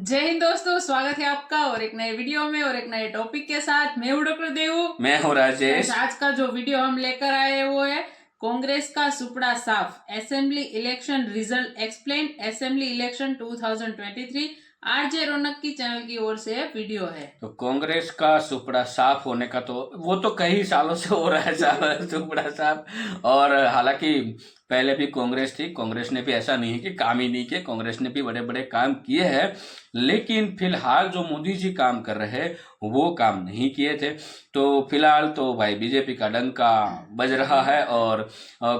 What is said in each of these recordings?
जय हिंद दोस्तों, स्वागत है आपका और एक नए वीडियो में और एक नए टॉपिक के साथ। मैं हूं डॉक्टर देवू। मैं हूं राजेश। आज का जो वीडियो हम लेकर आए हैं वो है कांग्रेस का सुपड़ा साफ, assembly election result explain, assembly election 2023। RJ Raunak की चैनल की ओर से वीडियो है। तो कांग्रेस का सुपड़ा साफ होने का तो वो तो कई सालों से हो रहा है सुपड़ा साफ। और हालांकि पहले भी कांग्रेस थी, कांग्रेस ने भी ऐसा नहीं है कि काम ही नहीं किए, कांग्रेस ने भी बड़े बड़े काम किए हैं, लेकिन फिलहाल जो मोदी जी काम कर रहे हैं वो काम नहीं किए थे। तो फिलहाल तो भाई बीजेपी का डंका बज रहा है और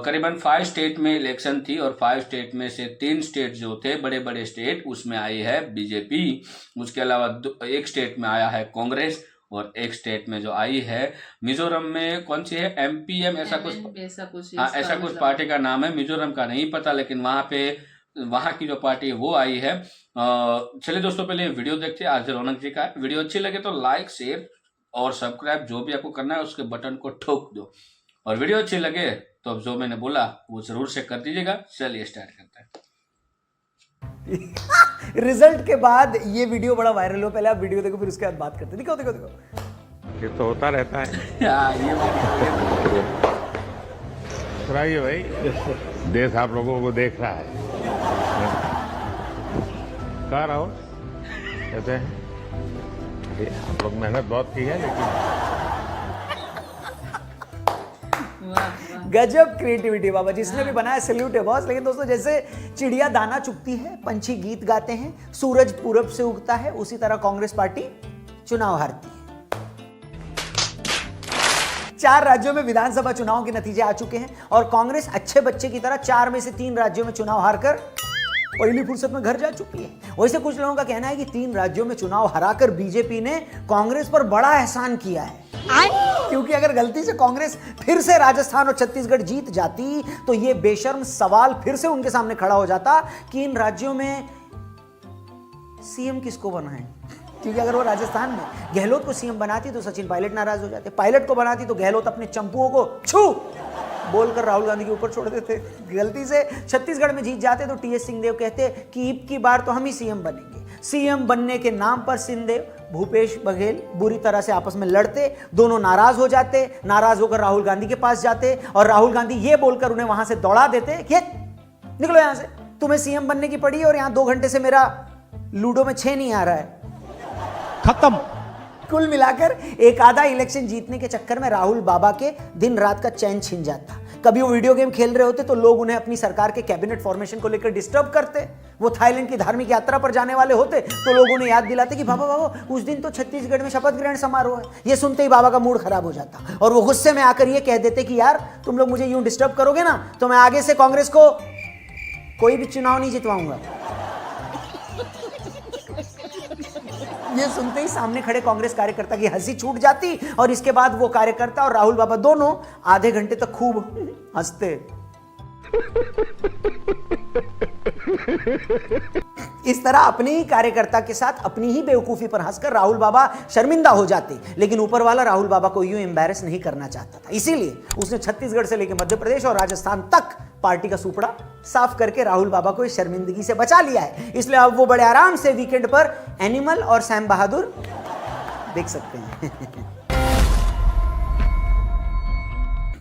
करीबन 5 स्टेट में इलेक्शन थी और 5 स्टेट में से 3 स्टेट जो थे बड़े बड़े स्टेट, उसमें आई है बीजेपी। उसके अलावा एक स्टेट में आया है कांग्रेस और एक स्टेट में जो आई है मिजोरम में, कौन सी है, एमपीएम ऐसा कुछ, हाँ ऐसा कुछ पार्टी का नाम है, मिजोरम का नहीं पता, लेकिन वहां की जो पार्टी है वो आई है। चलिए दोस्तों, पहले वीडियो देखते हैं। आज रौनक जी का वीडियो अच्छी लगे तो लाइक, शेयर और सब्सक्राइब जो भी आपको करना है उसके बटन को ठोक दो, और वीडियो अच्छी लगे तो अब जो मैंने बोला वो जरूर से कर दीजिएगा। चलिए स्टार्ट करते हैं। रिजल्ट के बाद ये वीडियो बड़ा वायरल हो, पहले आप वीडियो देखो फिर उसके बाद बात करते हैं। दिखाओ दिखाओ दिखाओ। ये तो होता रहता है। ये सुनाइए भाई, देश आप लोगों को देख रहा है। कहाँ रहो कहते हैं आप लोग मेहनत बहुत की है, लेकिन गजब क्रिएटिविटी बाबा, जिसने भी बनाया सैल्यूट है बॉस। लेकिन दोस्तों, जैसे चिड़िया दाना चुगती है, पंछी गीत गाते हैं, सूरज पूरब से उगता है, उसी तरह कांग्रेस पार्टी चुनाव हारती है। 4 राज्यों में विधानसभा चुनाव के नतीजे आ चुके हैं और कांग्रेस अच्छे बच्चे की तरह 4 में से 3 राज्यों में चुनाव हारकर पहली फुर्सत में घर जा चुकी है। वैसे कुछ लोगों का कहना है कि 3 राज्यों में चुनाव हराकर बीजेपी ने कांग्रेस पर बड़ा एहसान किया है, क्योंकि अगर गलती से कांग्रेस फिर से राजस्थान और छत्तीसगढ़ जीत जाती तो यह बेशर्म सवाल फिर से उनके सामने खड़ा हो जाता कि इन राज्यों में सीएम किसको बनाएं। क्योंकि अगर वो राजस्थान में गहलोत को सीएम बनाती तो सचिन पायलट नाराज हो जाते, पायलट को बनाती तो गहलोत अपने चंपुओं को छू बोलकर राहुल गांधी के ऊपर छोड़ देते। गलती से छत्तीसगढ़ में जीत जाते तो टीएस सिंहदेव कहते कि अब की बार तो हम ही सीएम बनेंगे। सीएम बनने के नाम पर सिंहदेव, भूपेश बघेल बुरी तरह से आपस में लड़ते, दोनों नाराज हो जाते, नाराज होकर राहुल गांधी के पास जाते और राहुल गांधी ये बोलकर उन्हें वहां से दौड़ा देते कि निकलो यहां से, तुम्हें सीएम बनने की पड़ी और यहां 2 घंटे से मेरा लूडो में 6 नहीं आ रहा है, खत्म। कुल मिलाकर एक आधा इलेक्शन जीतने के चक्कर में राहुल बाबा के दिन रात का चैन छिन जाता। कभी वो वीडियो गेम खेल रहे होते तो लोग उन्हें अपनी सरकार के कैबिनेट फॉर्मेशन को लेकर डिस्टर्ब करते। वो थाईलैंड की धार्मिक यात्रा पर जाने वाले होते तो लोग उन्हें याद दिलाते कि बाबा उस दिन तो छत्तीसगढ़ में शपथ ग्रहण समारोह है। ये सुनते ही बाबा का मूड खराब हो जाता और वो गुस्से में आकर ये कह देते कि यार तुम लोग मुझे यूं डिस्टर्ब करोगे ना तो मैं आगे से कांग्रेस को कोई भी चुनाव नहीं जितवाऊंगा। ये सुनते ही सामने खड़े कांग्रेस कार्यकर्ता की हंसी छूट जाती और इसके बाद वो कार्यकर्ता और राहुल बाबा दोनों आधे घंटे तक खूब हंसते। इस तरह अपने ही कार्यकर्ता के साथ अपनी ही बेवकूफी पर हंसकर राहुल बाबा शर्मिंदा हो जाते, लेकिन ऊपर वाला राहुल बाबा को यूं एम्बैरेस नहीं करना चाहता था। इसीलिए उसने छत्तीसगढ़ से लेकर मध्य प्रदेश और राजस्थान तक पार्टी का सुपड़ा साफ करके राहुल बाबा को इस शर्मिंदगी से बचा लिया है। इसलिए अब वो बड़े आराम से वीकेंड पर एनिमल और सैम बहादुर देख सकते हैं।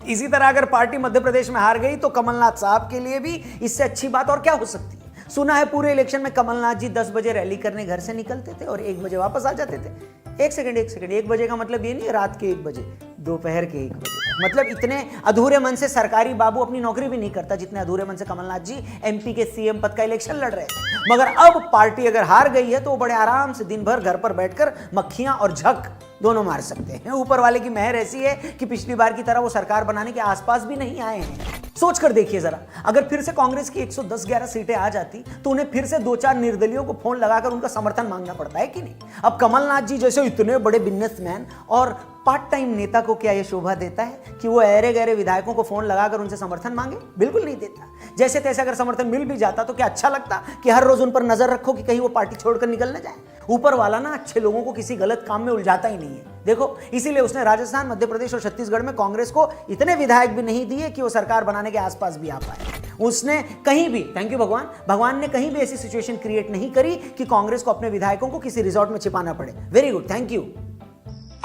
इसी तरह अगर पार्टी मध्य प्रदेश में हार गई तो कमलनाथ साहब के लिए भी इससे अच्छी बात और क्या हो सकती है। सुना है पूरे इलेक्शन में कमलनाथ जी 10 बजे रैली करने घर से निकलते थे और 1 बजे वापस आ जाते थे। एक सेकंड, 1 बजे का मतलब ये नहीं रात के 1 बजे, दोपहर के 1 बजे। मतलब इतने अधूरे मन से सरकारी बाबू अपनी नौकरी भी नहीं करता जितने अधूरे मन से कमलनाथ जी एमपी के सीएम पद का इलेक्शन लड़ रहे थे। मगर अब पार्टी अगर हार गई है तो वो बड़े आराम से दिन भर घर पर बैठकर मक्खियां और झक दोनों मार सकते हैं। ऊपर वाले की मेहर ऐसी है कि पिछली बार की तरह वो सरकार बनाने के आसपास भी नहीं आए हैं। सोच कर देखिए जरा, अगर फिर से कांग्रेस की 110-11 सीटें आ जाती तो उन्हें फिर से 2-4 निर्दलियों को फोन लगाकर उनका समर्थन मांगना पड़ता है कि नहीं। अब कमलनाथ जी जैसे इतने बड़े बिजनेसमैन और पार्ट टाइम नेता को क्या यह शोभा देता है कि वो ऐरे गहरे विधायकों को फोन लगाकर उनसे समर्थन मांगे? बिल्कुल नहीं देता। जैसे तैसे अगर समर्थन मिल भी जाता तो क्या अच्छा लगता कि हर रोज उन पर नजर रखो कि कहीं वो पार्टी छोड़कर निकल न जाए। ऊपर वाला ना अच्छे लोगों को किसी गलत काम में उलझाता ही नहीं है। देखो, इसीलिए उसने राजस्थान, मध्य प्रदेश और छत्तीसगढ़ में कांग्रेस को इतने विधायक भी नहीं दिए कि वो सरकार बनाने के आसपास भी आ पाए। उसने कहीं भी, थैंक यू भगवान, भगवान ने कहीं भी ऐसी सिचुएशन क्रिएट नहीं करी कि कांग्रेस को अपने विधायकों को किसी रिजॉर्ट में छिपाना पड़े। Very good, thank you.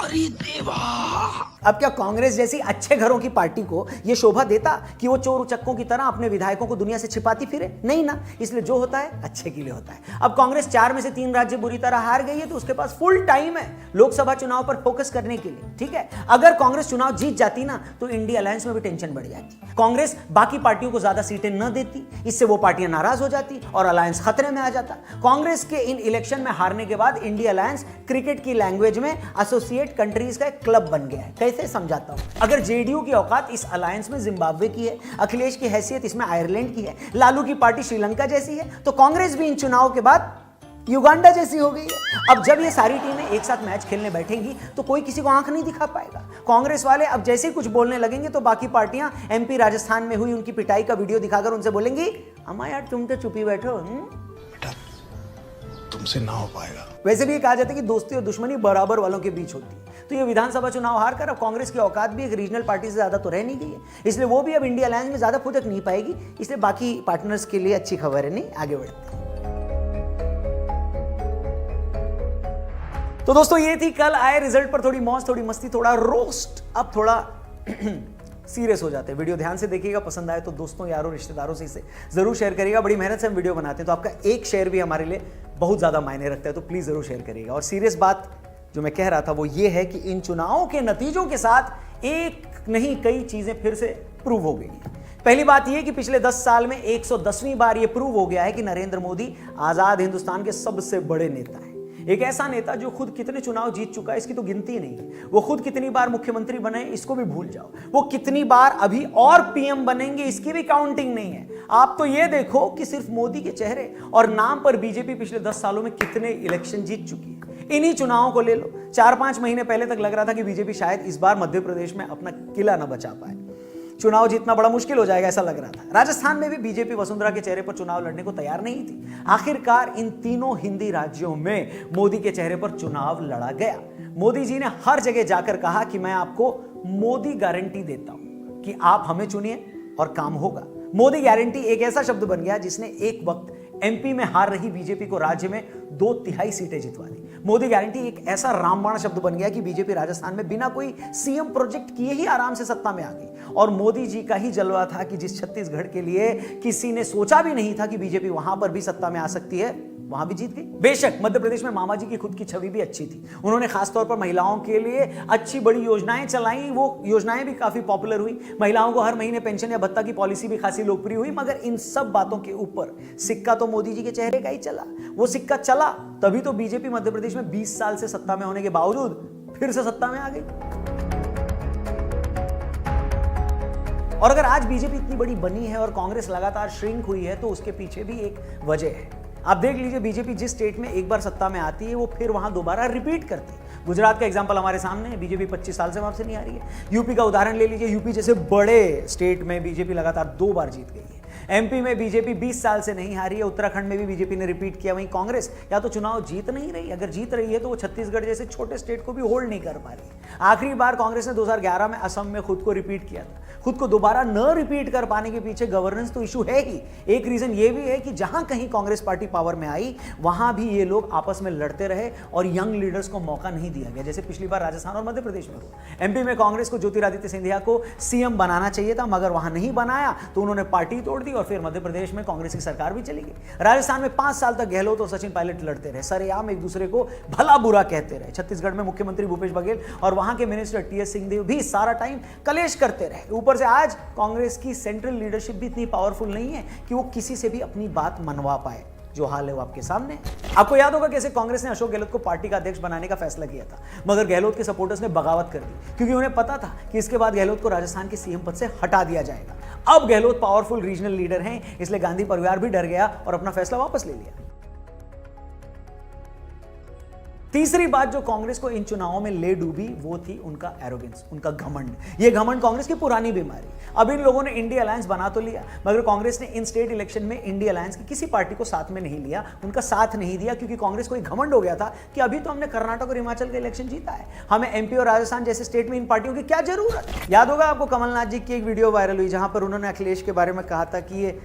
अरे देवा, अब क्या कांग्रेस जैसी अच्छे घरों की पार्टी को यह शोभा देता कि वो चोर उचक्कों की तरह अपने विधायकों को दुनिया से छिपाती फिरे? नहीं ना। इसलिए जो होता है अच्छे के लिए होता है। अब कांग्रेस 4 में से 3 राज्य बुरी तरह हार गई है तो उसके पास फुल टाइम है लोकसभा चुनाव पर फोकस करने के लिए, ठीक है। अगर कांग्रेस चुनाव जीत जाती ना तो इंडिया अलायंस में भी टेंशन बढ़ जाती। कांग्रेस बाकी पार्टियों को ज्यादा सीटें न देती, इससे वो पार्टियां नाराज हो जाती और अलायंस खतरे में आ जाता। कांग्रेस के इन इलेक्शन में हारने के बाद इंडिया अलायंस क्रिकेट की लैंग्वेज में एसोसिएट कंट्रीज का एक क्लब बन गया है। कैसे समझाता हूं। अगर जेडीयू की औकात इस अलायंस में जिम्बाब्वे की है, अखिलेश की हैसियत इसमें आयरलैंड की है, लालू की पार्टी श्रीलंका जैसी है, तो कांग्रेस भी इन चुनाव के बाद युगांडा जैसी हो गई है। अब जब ये सारी टीमें एक साथ मैच खेलने बैठेंगी तो कोई किसी को आंख नहीं दिखा पाएगा। कांग्रेस वाले अब जैसे ही कुछ बोलने लगेंगे तो बाकी पार्टियां एमपी राजस्थान में हुई उनकी पिटाई का वीडियो दिखाकर उनसे बोलेंगी, अम्मा यार तुम तो चुप ही बैठो। बेटा तुमसे ना हो पाएगा। वैसे भी ये कहा जाता है कि दोस्ती और दुश्मनी बराबर वालों के बीच होती है। तो ये विधानसभा चुनाव हारकर अब कांग्रेस की औकात भी एक रीजनल पार्टी से ज्यादा तो रह नहीं गई है, इसलिए वो भी अब इंडिया अलायंस में ज्यादा फुदक नहीं पाएगी। इसलिए बाकी पार्टनर्स के लिए अच्छी खबर है, नहीं आगे बढ़ते। तो दोस्तों ये थी कल आए रिजल्ट पर थोड़ी मौज, थोड़ी मस्ती, थोड़ा रोस्ट। अब थोड़ा सीरियस हो जाते हैं। वीडियो ध्यान से देखिएगा, पसंद आए तो दोस्तों यारों रिश्तेदारों से इसे जरूर शेयर करिएगा। बड़ी मेहनत से हम वीडियो बनाते हैं तो आपका एक शेयर भी हमारे लिए बहुत ज्यादा मायने रखता है, तो प्लीज जरूर शेयर करिएगा। और सीरियस बात जो मैं कह रहा था वो ये है कि इन चुनावों के नतीजों के साथ एक नहीं कई चीजें फिर से प्रूव हो गई हैं। पहली बात यह कि पिछले 10 साल में 110वीं बार यह प्रूव हो गया है कि नरेंद्र मोदी आजाद हिंदुस्तान के सबसे बड़े नेता हैं। एक ऐसा नेता जो खुद कितने चुनाव जीत चुका है इसकी तो गिनती नहीं है। वो खुद कितनी बार मुख्यमंत्री बने इसको भी भूल जाओ। वो कितनी बार अभी और पीएम बनेंगे इसकी भी काउंटिंग नहीं है। आप तो ये देखो कि सिर्फ मोदी के चेहरे और नाम पर बीजेपी पिछले 10 सालों में कितने इलेक्शन जीत चुकी है। इन्हीं चुनावों को ले लो। 4-5 महीने पहले तक लग रहा था कि बीजेपी शायद इस बार मध्य प्रदेश में अपना किला न बचा पाए, चुनाव जीतना बड़ा मुश्किल हो जाएगा ऐसा लग रहा था। राजस्थान में भी बीजेपी वसुंधरा के चेहरे पर चुनाव लड़ने को तैयार नहीं थी। आखिरकार इन तीनों हिंदी राज्यों में मोदी के चेहरे पर चुनाव लड़ा गया। मोदी जी ने हर जगह जाकर कहा कि मैं आपको मोदी गारंटी देता हूं कि आप हमें चुनिए और काम होगा। मोदी गारंटी एक ऐसा शब्द बन गया जिसने एक वक्त एमपी में हार रही बीजेपी को राज्य में 2/3 सीटें जितवा दी। मोदी गारंटी एक ऐसा रामबाण शब्द बन गया कि बीजेपी राजस्थान में बिना कोई सीएम प्रोजेक्ट किए ही आराम से सत्ता में आ गई। और मोदी जी का ही जलवा था कि जिस छत्तीसगढ़ के लिए किसी ने सोचा भी नहीं था कि बीजेपी वहां पर भी सत्ता में आ सकती है, वहां भी जीत गई। बेशक मध्य प्रदेश में मामा जी की खुद की छवि भी अच्छी थी। उन्होंने खासतौर पर महिलाओं के लिए अच्छी बड़ी योजनाएं चलाई। वो योजनाएं भी काफी पॉपुलर हुई। महिलाओं को हर महीने पेंशन या भत्ता की पॉलिसी भी खासी लोकप्रिय हुई। मगर इन सब बातों के ऊपर सिक्का तो मोदी जी के चेहरे का ही चला। वो सिक्का चला तभी तो बीजेपी मध्य प्रदेश में 20 साल से सत्ता में होने के बावजूद फिर से सत्ता में आ गई। और अगर आज बीजेपी इतनी बड़ी बनी है और कांग्रेस लगातार श्रिंक हुई है तो उसके पीछे भी एक वजह है। आप देख लीजिए, बीजेपी जिस स्टेट में एक बार सत्ता में आती है वो फिर वहां दोबारा रिपीट करती है। गुजरात का एग्जांपल हमारे सामने है। बीजेपी 25 साल से वहां से नहीं आ रही है। यूपी का उदाहरण ले लीजिए। यूपी जैसे बड़े स्टेट में बीजेपी लगातार 2 बार जीत गई है। एमपी में बीजेपी 20 साल से नहीं हारी है। उत्तराखंड में भी बीजेपी ने रिपीट किया। वहीं कांग्रेस या तो चुनाव जीत नहीं रही, अगर जीत रही है तो वो छत्तीसगढ़ जैसे छोटे स्टेट को भी होल्ड नहीं कर पा रही। आखिरी बार कांग्रेस ने 2011 में असम में खुद को रिपीट किया था। खुद को दोबारा न रिपीट कर पाने के पीछे गवर्नेंस तो इशू है ही। एक रीजन ये भी है कि जहां कहीं कांग्रेस पार्टी पावर में आई वहां भी ये लोग आपस में लड़ते रहे और यंग लीडर्स को मौका नहीं दिया गया, जैसे पिछली बार राजस्थान और मध्य प्रदेश में हुआ। एमपी में कांग्रेस को ज्योतिरादित्य सिंधिया को सीएम बनाना चाहिए था, मगर वहां नहीं बनाया तो उन्होंने पार्टी तोड़ दी और फिर मध्य प्रदेश में कांग्रेस की सरकार भी चली गई। राजस्थान में 5 साल तक गहलोत और सचिन पायलट लड़ते रहे, सरेआम एक दूसरे को भला बुरा कहते रहे। छत्तीसगढ़ में मुख्यमंत्री भूपेश बघेल और वहां के मिनिस्टर टीएस सिंहदेव भी सारा टाइम कलेश करते रहे। ऊपर से आज कांग्रेस की सेंट्रल लीडरशिप भी इतनी पावरफुल नहीं है कि वो किसी से भी अपनी बात मनवा पाए। जो हाल है वो आपके सामने। आपको याद होगा कैसे कांग्रेस ने अशोक गहलोत को पार्टी का अध्यक्ष बनाने का फैसला किया था, मगर गहलोत के सपोर्टर्स ने बगावत कर दी क्योंकि उन्हें पता था कि इसके बाद गहलोत को राजस्थान के सीएम पद से हटा दिया जाएगा। अब गहलोत पावरफुल रीजनल लीडर हैं, इसलिए गांधी परिवार भी डर गया और अपना फैसला वापस ले लिया। तीसरी बात जो कांग्रेस को इन चुनावों में ले डूबी वो थी उनका एरोगेंस, उनका घमंड। ये घमंड कांग्रेस की पुरानी बीमारी। अब इन लोगों ने इंडिया अलायंस बना तो लिया, मगर कांग्रेस ने इन स्टेट इलेक्शन में इंडिया अलायंस की किसी पार्टी को साथ में नहीं लिया, उनका साथ नहीं दिया, क्योंकि कांग्रेस को एक घमंड हो गया था कि अभी तो हमने कर्नाटक और हिमाचल का इलेक्शन जीता है, हमें एमपी और राजस्थान जैसे स्टेट में इन पार्टियों की क्या जरूरत। याद होगा आपको कमलनाथ जी की एक वीडियो वायरल हुई जहां पर उन्होंने अखिलेश के बारे में कहा था कि ये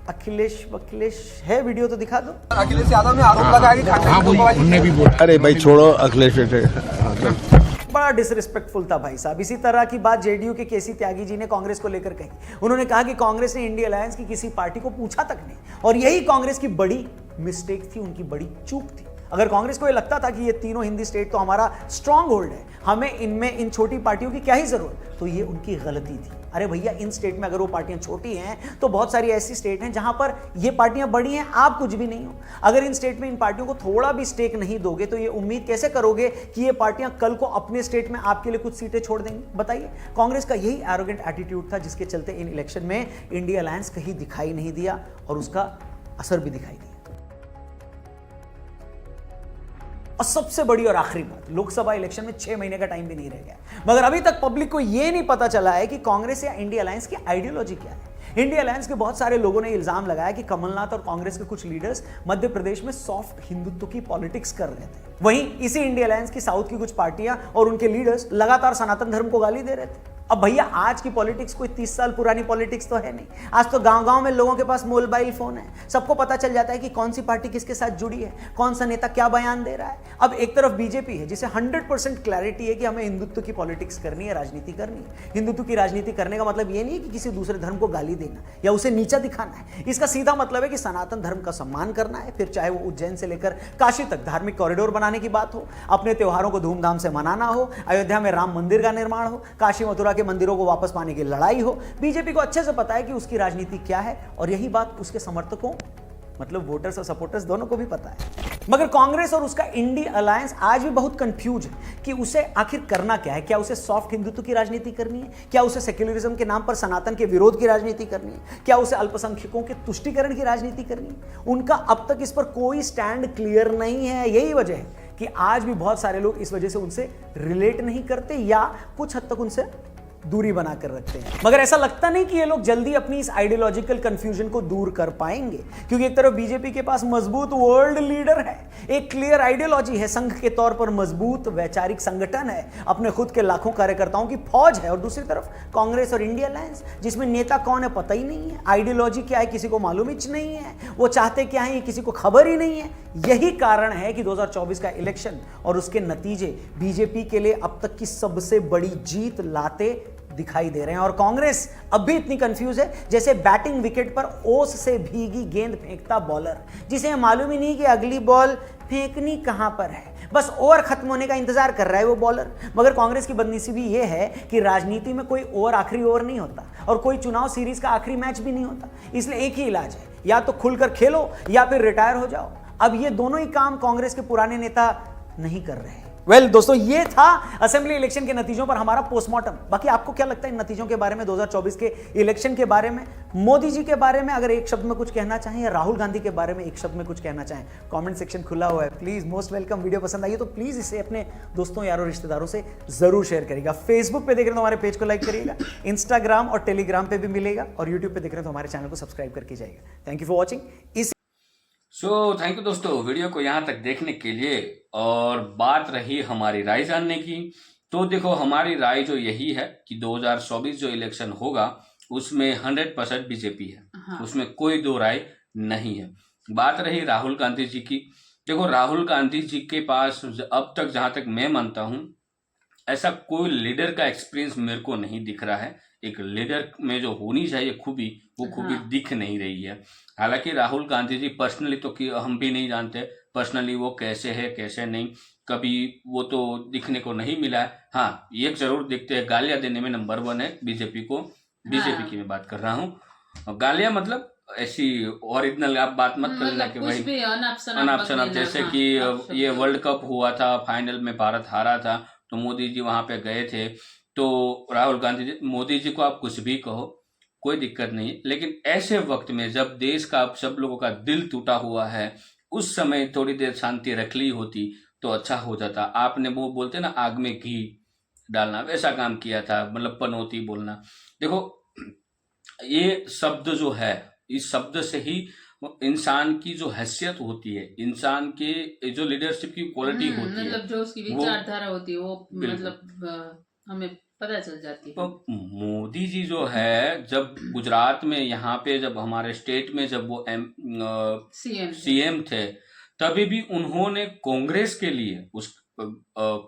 अखिलेश है, वीडियो तो दिखा दो। अखिलेश यादव ने आरोप लगाया कि उनने भी बोला। अरे भाई छोड़ो अखिलेश हाँ, चल। बड़ा डिसरिस्पेक्टफुल था भाई साहब। इसी तरह की बात जेडीयू के केसी त्यागी जी ने कांग्रेस को लेकर कही। उन्होंने कहा कि कांग्रेस ने इंडिया अलायंस की किसी पार्टी को पूछा तक नहीं, और यही कांग्रेस की बड़ी मिस्टेक थी, उनकी बड़ी चूक थी। अगर कांग्रेस को ये लगता था कि ये तीनों हिंदी स्टेट तो हमारा स्ट्रांग होल्ड है, हमें इनमें इन छोटी पार्टियों की क्या ही जरूरत, तो ये उनकी गलती थी। अरे भैया, इन स्टेट में अगर वो पार्टियां छोटी हैं तो बहुत सारी ऐसी स्टेट हैं जहां पर ये पार्टियां बड़ी हैं, आप कुछ भी नहीं हो। अगर इन स्टेट में इन पार्टियों को थोड़ा भी स्टेक नहीं दोगे तो ये उम्मीद कैसे करोगे कि ये पार्टियां कल को अपने स्टेट में आपके लिए कुछ सीटें छोड़ देंगी? बताइए। कांग्रेस का यही एरोगेंट एटीट्यूड था जिसके चलते इन इलेक्शन में इंडिया अलायंस कहीं दिखाई नहीं दिया, और उसका असर भी दिखाई दिया। और सबसे बड़ी और आखिरी बात, लोकसभा इलेक्शन में 6 महीने का टाइम भी नहीं रह गया, मगर अभी तक पब्लिक को यह नहीं पता चला है कि कांग्रेस या इंडिया अलायंस की आइडियोलॉजी क्या है। इंडिया अलायंस के बहुत सारे लोगों ने इल्जाम लगाया कि कमलनाथ और कांग्रेस के कुछ लीडर्स मध्य प्रदेश में सॉफ्ट हिंदुत्व की पॉलिटिक्स कर रहे थे। वहीं इसी इंडिया अलायंस की साउथ की कुछ पार्टियां और उनके लीडर्स लगातार सनातन धर्म को गाली दे रहे थे। अब भैया, आज की पॉलिटिक्स कोई 30 साल पुरानी पॉलिटिक्स तो है नहीं। आज तो गांव-गांव में लोगों के पास मोबाइल फोन है, सबको पता चल जाता है कि कौन सी पार्टी किसके साथ जुड़ी है, कौन सा नेता क्या बयान दे रहा है। अब एक तरफ बीजेपी है जिसे 100% क्लैरिटी है कि हमें हिंदुत्व की पॉलिटिक्स करनी है, राजनीति करनी है। हिंदुत्व की राजनीति करने का मतलब ये नहीं है कि किसी दूसरे धर्म को गाली देना या उसे नीचा दिखाना है। इसका सीधा मतलब है कि सनातन धर्म का सम्मान करना है, फिर चाहे वो उज्जैन से लेकर काशी तक धार्मिक कॉरिडोर बनाने की बात हो, अपने त्योहारों को धूमधाम से मनाना हो, अयोध्या में राम मंदिर का निर्माण हो, काशी मथुरा के मंदिरों को वापस पाने की लड़ाई हो। बीजेपी को अच्छे से पता है कि उसकी राजनीति क्या है, और यही बात उसके समर्थकों मतलब वोटर्स और सपोर्टर्स दोनों को भी पता है। मगर कांग्रेस और उसका इंडिया अलायंस आज भी बहुत कंफ्यूज है कि उसे आखिर करना क्या है। क्या उसे सॉफ्ट हिंदुत्व की राजनीति करनी है? क्या उसे सेक्युलरिज्म के नाम पर सनातन के विरोध की राजनीति करनी है? क्या उसे अल्पसंख्यकों के तुष्टीकरण की राजनीति करनी है? उनका अब तक इस पर कोई स्टैंड क्लियर नहीं है। यही वजह है कि आज भी बहुत सारे लोग इस वजह से उनसे रिलेट नहीं करते या कुछ हद तक उनसे दूरी बनाकर रखते हैं। मगर ऐसा लगता नहीं कि ये लोग जल्दी अपनी इस आइडियोलॉजिकल कंफ्यूजन को दूर कर पाएंगे, क्योंकि एक तरफ बीजेपी के पास मजबूत वर्ल्ड लीडर है, एक क्लियर आइडियोलॉजी है, संघ के तौर पर मजबूत वैचारिक संगठन है, अपने खुद के लाखों कार्यकर्ताओं की फौज है, और दूसरी तरफ कांग्रेस और इंडिया अलायंस जिसमें नेता कौन है पता ही नहीं है, आइडियोलॉजी क्या है किसी को मालूम ही नहीं है, वो चाहते क्या है ये किसी को खबर ही नहीं है। यही कारण है कि 2024 का इलेक्शन और उसके नतीजे बीजेपी के लिए अब तक की सबसे बड़ी जीत लाते दिखाई दे रहे हैं। और कांग्रेस अब भी इतनी कंफ्यूज है जैसे बैटिंग विकेट पर ओस से भीगी गेंद फेंकता बॉलर, जिसे मालूम ही नहीं कि अगली बॉल फेंकनी कहां पर है, बस ओवर खत्म होने का इंतजार कर रहा है वो बॉलर। मगर कांग्रेस की बदनसीबी ये है कि राजनीति में कोई ओवर आखिरी ओवर नहीं होता, और कोई चुनाव सीरीज का आखिरी मैच भी नहीं होता। इसलिए एक ही इलाज है, या तो खुलकर खेलो या फिर रिटायर हो जाओ। अब ये दोनों ही काम कांग्रेस के पुराने नेता नहीं कर रहे हैं। दोस्तों, ये था असेंबली इलेक्शन के नतीजों पर हमारा पोस्टमार्टम। बाकी आपको क्या लगता है इन नतीजों के बारे में, 2024 के इलेक्शन के बारे में, मोदी जी के बारे में अगर एक शब्द में कुछ कहना चाहें, या राहुल गांधी के बारे में एक शब्द में कुछ कहना चाहें? कमेंट सेक्शन खुला हुआ है, प्लीज मोस्ट वेलकम। वीडियो पसंद आई तो प्लीज इसे अपने दोस्तों यारों रिश्तेदारों से जरूर शेयर करिएगा। फेसबुक पे देख रहे हैं तो हमारे पेज को लाइक करिएगा, इंस्टाग्राम और टेलीग्राम पे भी मिलेगा, और यूट्यूब पे देख रहे हैं तो हमारे चैनल को सब्सक्राइब करके जाइएगा। Thank you for watching. Thank you दोस्तों वीडियो को यहाँ तक देखने के लिए। और बात रही हमारी राय जानने की, तो देखो हमारी राय जो यही है कि 2024 जो इलेक्शन होगा उसमें 100% बीजेपी है। हाँ। उसमें कोई दो राय नहीं है। बात रही राहुल गांधी जी की, देखो राहुल गांधी जी के पास अब तक जहां तक मैं मानता हूं ऐसा कोई लीडर का एक्सपीरियंस मेरे को नहीं दिख रहा है। एक लीडर में जो होनी चाहिए खूबी, वो खूबी हाँ। दिख नहीं रही है। हालांकि राहुल गांधी जी पर्सनली तो हम भी नहीं जानते पर्सनली वो कैसे है कैसे नहीं, कभी वो तो दिखने को नहीं मिला है। हाँ, ये जरूर दिखते हैं, गालियां देने में नंबर 1 है बीजेपी को। बीजेपी की मैं बात कर रहा हूँ। गालियां मतलब ऐसी ओरिजिनल आप बात मत कर लेना कि भाई अनाप शनाप, जैसे कि ये वर्ल्ड कप हुआ था, फाइनल में भारत हारा था तो मोदी जी वहां पे गए थे, तो राहुल गांधी जी, मोदी जी को आप कुछ भी कहो कोई दिक्कत नहीं, लेकिन ऐसे वक्त में जब देश का सब लोगों का दिल टूटा हुआ है, उस समय थोड़ी देर शांति रख ली होती तो अच्छा हो जाता। आपने वो बोलते ना आग में घी डालना, वैसा काम किया था, मतलब पनौती बोलना। देखो ये शब्द जो है, इस शब्द से ही इंसान की जो हैसियत होती है, इंसान के जो लीडरशिप की क्वालिटी होती है, मतलब जो उसकी विचारधारा होती है वो मतलब हमें पता चल जाती है। तो मोदी जी जो है, जब गुजरात में यहाँ पे जब हमारे स्टेट में जब वो सीएम थे, तभी भी उन्होंने कांग्रेस के लिए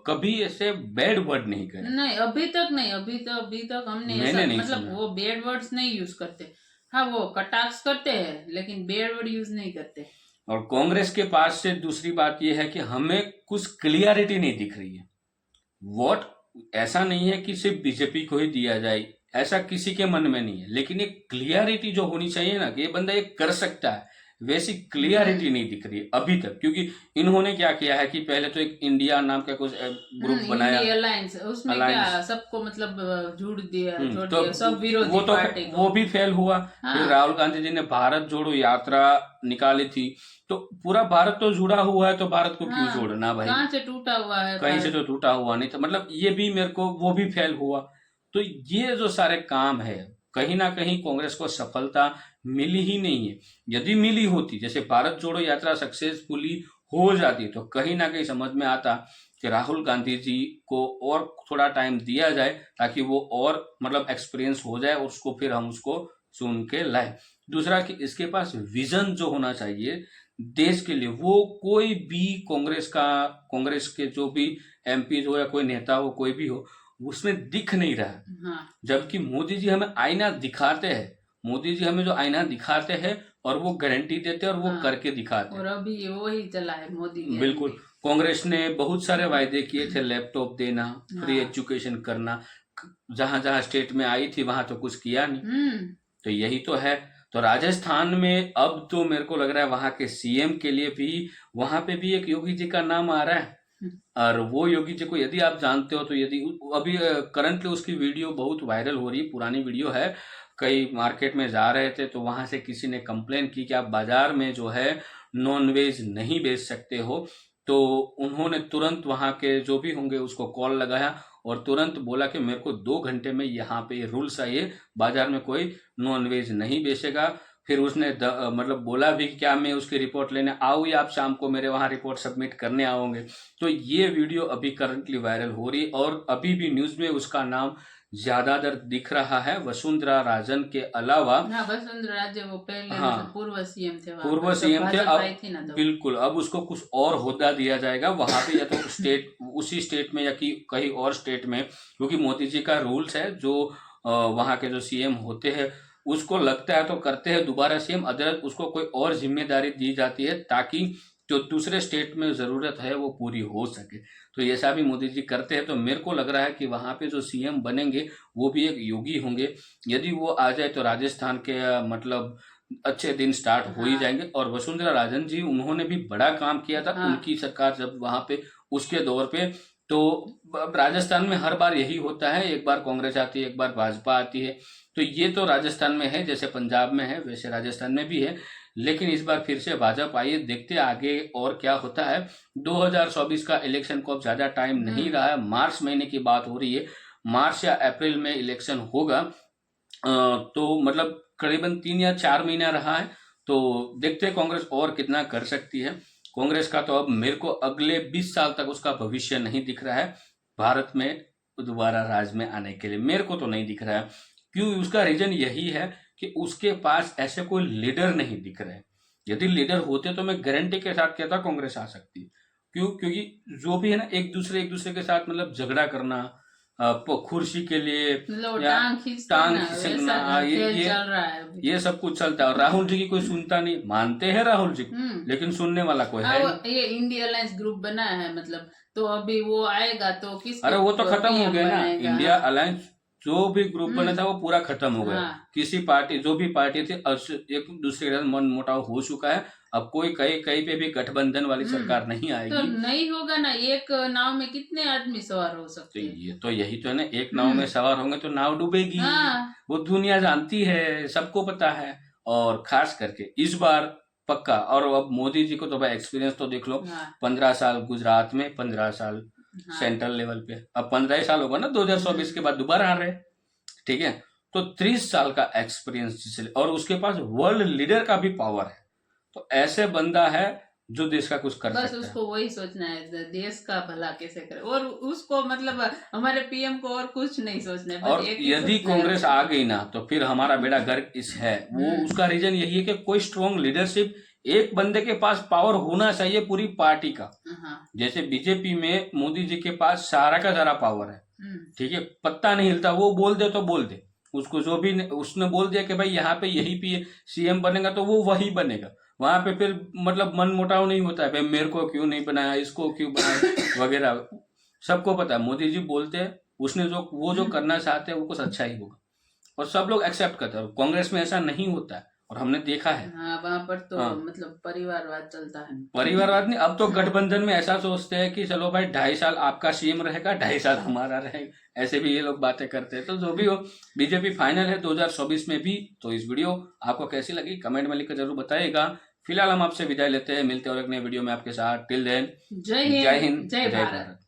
कभी ऐसे बैड वर्ड नहीं करे। नहीं, अभी तक नहीं, अभी तक हमने मैंने ऐसा नहीं मतलब सुना। वो बैड वर्ड्स नहीं यूज करते। हाँ, वो कटाक्ष करते हैं लेकिन बैड वर्ड यूज नहीं करते। और कांग्रेस के पास से दूसरी बात यह है कि हमें कुछ क्लियरिटी नहीं दिख रही है। वोट ऐसा नहीं है कि सिर्फ बीजेपी को ही दिया जाए, ऐसा किसी के मन में नहीं है, लेकिन एक क्लियरिटी जो होनी चाहिए ना कि ये बंदा ये कर सकता है, वैसी क्लियरिटी नहीं दिख रही है अभी तक। क्योंकि इन्होंने क्या किया है कि पहले तो एक इंडिया नाम का कुछ ग्रुप बनाया, अलायंस, उसमें क्या सबको मतलब जोड़ दिया, छोड़ तो दिया, सब विरोधी पार्टी को। वो भी फेल हुआ। हाँ। फिर राहुल गांधी जी ने भारत जोड़ो यात्रा निकाली थी, तो पूरा भारत तो जुड़ा हुआ है, तो भारत को क्यों जोड़ना भाई? कहाँ से टूटा हुआ है? कहीं से तो टूटा हुआ नहीं था। मतलब ये भी मेरे को वो भी फेल हुआ। तो ये जो सारे काम है, कहीं ना कहीं कांग्रेस को सफलता मिली ही नहीं है। यदि मिली होती, जैसे भारत जोड़ो यात्रा सक्सेसफुली हो जाती, तो कहीं ना कहीं समझ में आता कि राहुल गांधी जी को और थोड़ा टाइम दिया जाए ताकि वो और मतलब एक्सपीरियंस हो जाए और उसको फिर हम उसको चुन के लाए। दूसरा कि इसके पास विजन जो होना चाहिए देश के लिए, वो कोई भी कांग्रेस के जो भी एमपी हो या कोई नेता हो, कोई भी हो, उसमें दिख नहीं रहा। हाँ। जबकि मोदी जी हमें आईना दिखाते हैं, मोदी जी हमें जो आईना दिखाते हैं और वो गारंटी देते हैं और वो हाँ। करके दिखाते हैं। और अभी वही चला है मोदी ने। बिल्कुल। कांग्रेस ने बहुत सारे वायदे किए थे, लैपटॉप देना, फ्री एजुकेशन करना, जहां जहां स्टेट में आई थी वहां तो कुछ किया नहीं। तो यही तो है। तो राजस्थान में अब तो मेरे को लग रहा है वहां के सीएम के लिए भी, वहां पे भी एक योगी जी का नाम आ रहा है। और वो योगी जी को यदि आप जानते हो तो यदि अभी करंटली उसकी वीडियो बहुत वायरल हो रही है, पुरानी वीडियो है। कई मार्केट में जा रहे थे तो वहां से किसी ने कंप्लेन की कि आप बाजार में जो है नॉन वेज नहीं बेच सकते हो। तो उन्होंने तुरंत वहां के जो भी होंगे उसको कॉल लगाया और तुरंत बोला कि मेरे को 2 घंटे में यहाँ पे ये रूल्स है, बाजार में कोई नॉन वेज नहीं बेचेगा। फिर उसने मतलब बोला भी कि क्या मैं उसकी रिपोर्ट लेने आऊँ या आप शाम को मेरे वहाँ रिपोर्ट सबमिट करने आओगे। तो ये वीडियो अभी करंटली वायरल हो रही और अभी भी न्यूज में उसका नाम ज्यादातर दिख रहा है। वसुंधरा राजन के अलावा, हाँ, वसुंधरा राजे वो पहले हाँ, मतलब पूर्व सीएम थे, पूर्व सीएम थे। अब बिल्कुल अब उसको कुछ और होदा दिया जाएगा वहां पे, या तो स्टेट उसी स्टेट में या कि कहीं और स्टेट में, क्योंकि मोदी जी का रूल्स है जो वहां के जो सीएम होते हैं उसको लगता है तो करते हैं दोबारा सीएम, अदरवाइज उसको कोई और जिम्मेदारी दी जाती है ताकि जो दूसरे स्टेट में जरूरत है वो पूरी हो सके। तो ऐसा भी मोदी जी करते हैं। तो मेरे को लग रहा है कि वहां पे जो सीएम बनेंगे वो भी एक योगी होंगे। यदि वो आ जाए तो राजस्थान के मतलब अच्छे दिन स्टार्ट हो ही जाएंगे। और वसुंधरा राजन जी, उन्होंने भी बड़ा काम किया था। उनकी सरकार जब वहां पे उसके दौर पे, तो राजस्थान में हर बार यही होता है, एक बार कांग्रेस आती है, एक बार भाजपा आती है। तो ये तो राजस्थान में है, जैसे पंजाब में है वैसे राजस्थान में भी है। लेकिन इस बार फिर से भाजपा आई है, देखते आगे और क्या होता है। 2024 का इलेक्शन को अब ज्यादा टाइम नहीं रहा है, मार्च महीने की बात हो रही है, मार्च या अप्रैल में इलेक्शन होगा। तो मतलब करीबन 3 या 4 महीना रहा है। तो देखते हैं कांग्रेस और कितना कर सकती है। कांग्रेस का तो अब मेरे को अगले 20 साल तक उसका भविष्य नहीं दिख रहा है भारत में दोबारा राज में आने के लिए, मेरे को तो नहीं दिख रहा है। क्यों? उसका रीजन यही है कि उसके पास ऐसे कोई लीडर नहीं दिख रहे। यदि लीडर होते तो मैं गारंटी के साथ कहता कांग्रेस आ सकती। क्यों? क्योंकि जो भी है ना, एक दूसरे के साथ मतलब झगड़ा करना कुर्सी के लिए, टांग खींचना, ये सब कुछ चलता है। और राहुल जी की कोई सुनता नहीं, मानते हैं राहुल जी लेकिन सुनने वाला कोई है नहीं। ये इंडिया अलायंस ग्रुप बना है मतलब, तो अभी वो आएगा तो किस, अरे वो तो खत्म हो गया ना, इंडिया अलायंस जो भी ग्रुप बना था वो पूरा खत्म हो गया। किसी पार्टी, जो भी पार्टी थी, एक दूसरे के साथ मन मुटाव हो चुका है। अब कोई कहीं पे भी गठबंधन वाली सरकार नहीं आएगी। तो नहीं होगा ना, एक नाव में कितने आदमी सवार हो सकते हैं? ये तो यही तो है ना, एक नाव में सवार होंगे तो नाव डूबेगी। वो दुनिया जानती है, सबको पता है। और खास करके इस बार पक्का। और अब मोदी जी को तो भाई एक्सपीरियंस तो देख लो, 15 साल गुजरात में, 15 साल सेंट्रल लेवल पे, अब 15 साल होगा ना 2024 के बाद दोबारा आ रहे, ठीक है। तो 30 साल का एक्सपीरियंस, और उसके पास वर्ल्ड लीडर का भी पावर है। तो ऐसे बंदा है जो देश का कुछ कर बस सकता है। उसको वही सोचना है, देश का भला कैसे करे, और उसको मतलब हमारे पीएम को और कुछ नहीं सोचना है, बस और एक ही यदि सोचना है। कांग्रेस आ गई ना तो फिर हमारा बेड़ा गर्क इस है वो उसका रीजन यही है कि कोई स्ट्रॉन्ग लीडरशिप, एक बंदे के पास पावर होना चाहिए पूरी पार्टी का। हाँ। जैसे बीजेपी में मोदी जी के पास सारा का सारा पावर है, ठीक है, पत्ता नहीं हिलता, वो बोल दे तो बोल दे, उसको जो भी उसने बोल दिया कि भाई यहाँ पे यही पी सीएम बनेगा तो वो वही बनेगा। वहां पे फिर मतलब मन मुटाव नहीं होता है, भाई मेरे को क्यों नहीं बनाया, इसको क्यों बनाया वगैरह। सबको पता है मोदी जी बोलते हैं, उसने जो करना चाहते हैं वो कुछ अच्छा ही होगा, और सब लोग एक्सेप्ट करते हैं। कांग्रेस में ऐसा नहीं होता है और हमने देखा है। हाँ, वहाँ पर तो हाँ। मतलब परिवारवाद चलता है। परिवारवाद नहीं, अब तो गठबंधन में ऐसा सोचते हैं कि चलो भाई 2.5 साल आपका सीएम रहेगा, 2.5 साल हमारा रहेगा, ऐसे भी ये लोग बातें करते हैं। तो जो भी हो, बीजेपी फाइनल है 2024 में भी। तो इस वीडियो आपको कैसी लगी कमेंट में लिखकर जरूर बताइएगा। फिलहाल हम आपसे विदाई लेते हैं, मिलते हैं और एक नए वीडियो में आपके साथ। टिल देन जय हिंद, जय हिंद, जय भारत।